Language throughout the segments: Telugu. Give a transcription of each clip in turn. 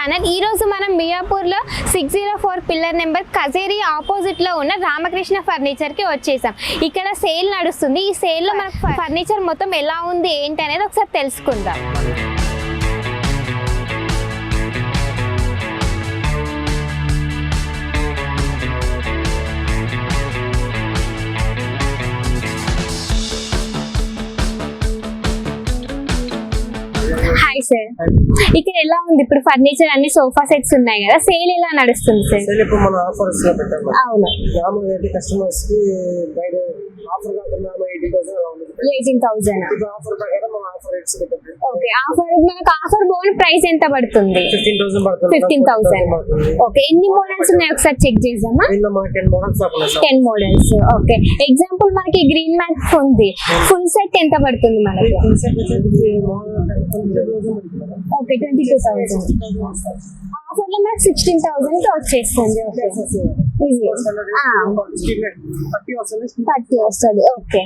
ఛానల్. ఈ రోజు మనం మియాపూర్ లో 604 పిల్లర్ నెంబర్ కజేరి ఆపోజిట్ లో ఉన్న రామకృష్ణ ఫర్నిచర్ కి వచ్చేసాం. ఇక్కడ సేల్ నడుస్తుంది. ఈ సేల్ లో మనకు ఫర్నిచర్ మొత్తం ఎలా ఉంది ఏంటి అనేది ఒకసారి తెలుసుకుందాం. హాయ్ సార్, ఇక్కడ ఎలా ఉంది ఇప్పుడు ఫర్నిచర్ అన్ని సోఫా సెట్స్ ఉన్నాయి కదా, సేల్ ఎలా నడుస్తుంది సార్? సేల్ ఇప్పుడు మన ఆఫర్స్ లో పెట్టాము. అవును, మామూలుగా అయితే కస్టమర్స్ కి బయట ఆఫర్ కాకుండా 18,000 ఇప్పుడు ఆఫర్ ప్రకారం మన ఆఫర్ రేట్స్ పెట్టాము. ఓకే, ఆఫర్ మనకు ఆఫర్ బోన్ ప్రైస్ ఎంత పడుతుంది? 15,000 పడుతుంది. 15,000. ఓకే, ఎన్ని మోడల్స్ ఉన్నాయి ఒకసారి చెక్ చేద్దామా? దీనిలో మనకి 10 మోడల్స్ ఉన్నాయి. 10 మోడల్స్. ఓకే, ఎగ్జాంపుల్ మనకి గ్రీన్ మ్యాట్ ఉంది, ఫుల్ సెట్ ఎంత పడుతుంది మనకి? ఓకే, 22,000. ఆఫర్ లో మనకి 16,000 కి వచ్చేస్తుంది. ఓకే, ఇది 30 వస్తుంది. ఓకే,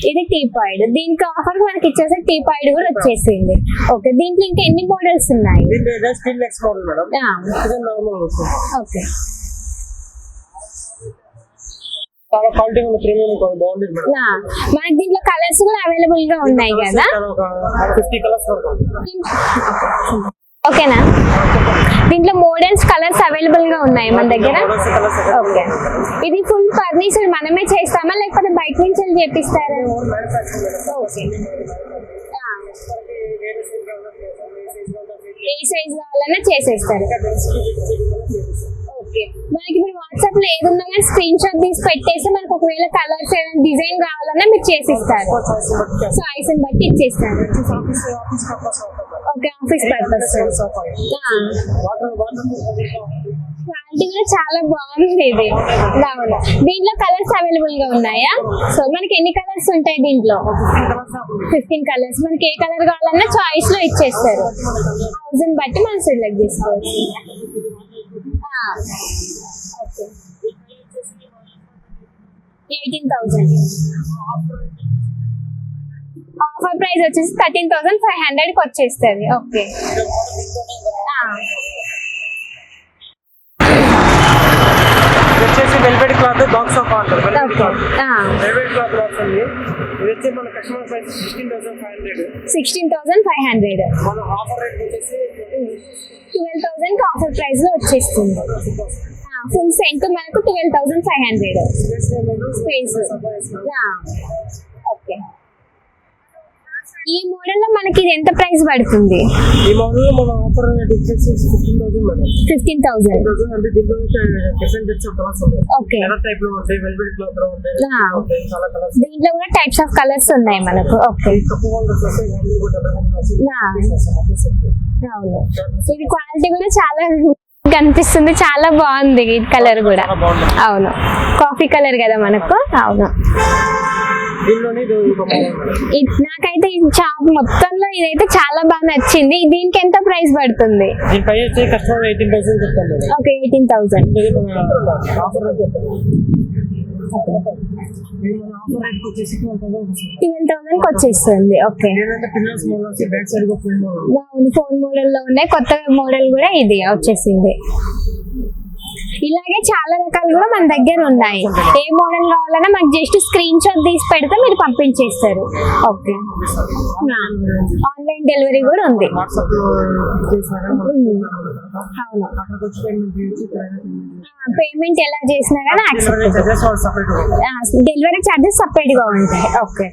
ఇది టీ పాయిడ్. దీనికి ఆఫర్ మనకి ఇచ్చేసి టీ పాయిడ్ కూడా వచ్చేసింది. ఓకే, దీంట్లో ఇంకా ఎన్ని మోడల్స్ ఉన్నాయి? ఓకే, చాలా క్వాలిటీ ఉన్న ప్రీమియం బాగుంది మేడం. మనకి దీంట్లో కలర్స్ కూడా అవైలబుల్ గా ఉన్నాయి కదా? 50 కలర్స్ వరకు. ఓకేనా, దీంట్లో మోడల్స్ కలర్స్ అవైలబుల్ గా ఉన్నాయి మన దగ్గర. ఓకే, ఇది ఫుల్ ఫర్నిచర్ మనమే చేస్తామా లేకపోతే బయట నుంచి చేపిస్తారా? ఓకే, ఏ సైజ్ కావాలన్నా చేసేస్తారు. ఓకే, మనకి ఇప్పుడు వాట్సాప్ లో ఏది ఉన్నా కానీ స్క్రీన్ షాట్ తీసి పెట్టేసి మనకు ఒకవేళ కలర్స్ ఏదైనా డిజైన్ కావాలన్నా మీరు చేసిస్తారు. చాయిస్ బట్టి ఇచ్చేస్తారు. Okay, office purpose. క్వాలిటీ కూడా చాలా బాగుంది ఇది. అవును, దీంట్లో కలర్స్ అవైలబుల్ గా ఉన్నాయా? సో మనకి ఎన్ని కలర్స్ ఉంటాయి దీంట్లో? 15 కలర్స్. మనకి ఏ కలర్ కావాలన్నా చాయిస్ లో ఇచ్చేస్తారు. 1000 బట్టి మనం సెలెక్ట్ చేసుకోవచ్చు. ఓకే, 18,000. ఆఫర్ ప్రైస్ వచ్చేసి 13,500 కి వచ్చేస్తుంది. ఓకే, వచ్చేసి వెల్వెట్ క్లాత్ బాక్స్ ఆఫ్ అంటారు. వెల్వెట్ క్లాత్ బాక్స్ ఉంది. ఇది వచ్చి మన కస్టమర్ ప్రైస్ 16,500. 16,500. మన ఆఫర్ రేట్ వచ్చేసి 12,000 కి ఆఫర్ ప్రైస్ లో వచ్చేస్తుంది. ఫుల్ సెంట్ మనకు 12,500 స్పేస్. ఓకే, ఈ మోడల్ లో మనకి ఇది ఎంత ప్రైస్ పడుతుంది? ఈ మోడల్ లో మన ఆఫర్ రేట్ వచ్చేసి 15,000 మేడం. 15,000. అంటే దీంట్లో డిఫరెంట్ టైప్స్ ఆఫ్ కలర్స్ ఉన్నాయి. ఓకే, కలర్ టైప్ లో ఉంటాయి, వెల్వెట్ క్లాత్ లో ఉంటాయి, చాలా కలర్స్. దీంట్లో కూడా టైప్స్ ఆఫ్ కలర్స్ ఉన్నాయి మనకు. ఓకే, అవును, ఇది క్వాలిటీ కూడా చాలా కనిపిస్తుంది, చాలా బాగుంది. ఈ కలర్ కూడా అవును, కాఫీ కలర్ కదా మనకు. అవును, నాకైతే ఈ షాప్ మొత్తంలో ఇదైతే చాలా బాగా నచ్చింది. దీనికి ఎంత ప్రైస్ పడుతుంది? ఓకే, 18,000. 12,000 కి వచ్చేస్తుంది. ఓకే, ఫోన్ మోడల్ లో ఉన్నాయి, కొత్త మోడల్ కూడా ఇది వచ్చేసింది. ఇలాగే చాలా రకాలు కూడా మన దగ్గర ఉన్నాయి. ఏ మోడల్ కావాలన్నా మనకి జస్ట్ స్క్రీన్ షాట్ తీసి పెడితే మీరు పంపించేస్తారు. ఓకే, ఆన్లైన్ డెలివరీ కూడా ఉంది. అవును, పేమెంట్ ఎలా చేసినా కానీ యాక్సెప్ట్. డెలివరీ ఛార్జెస్ సపరేట్ గా ఉంటాయి. ఓకే.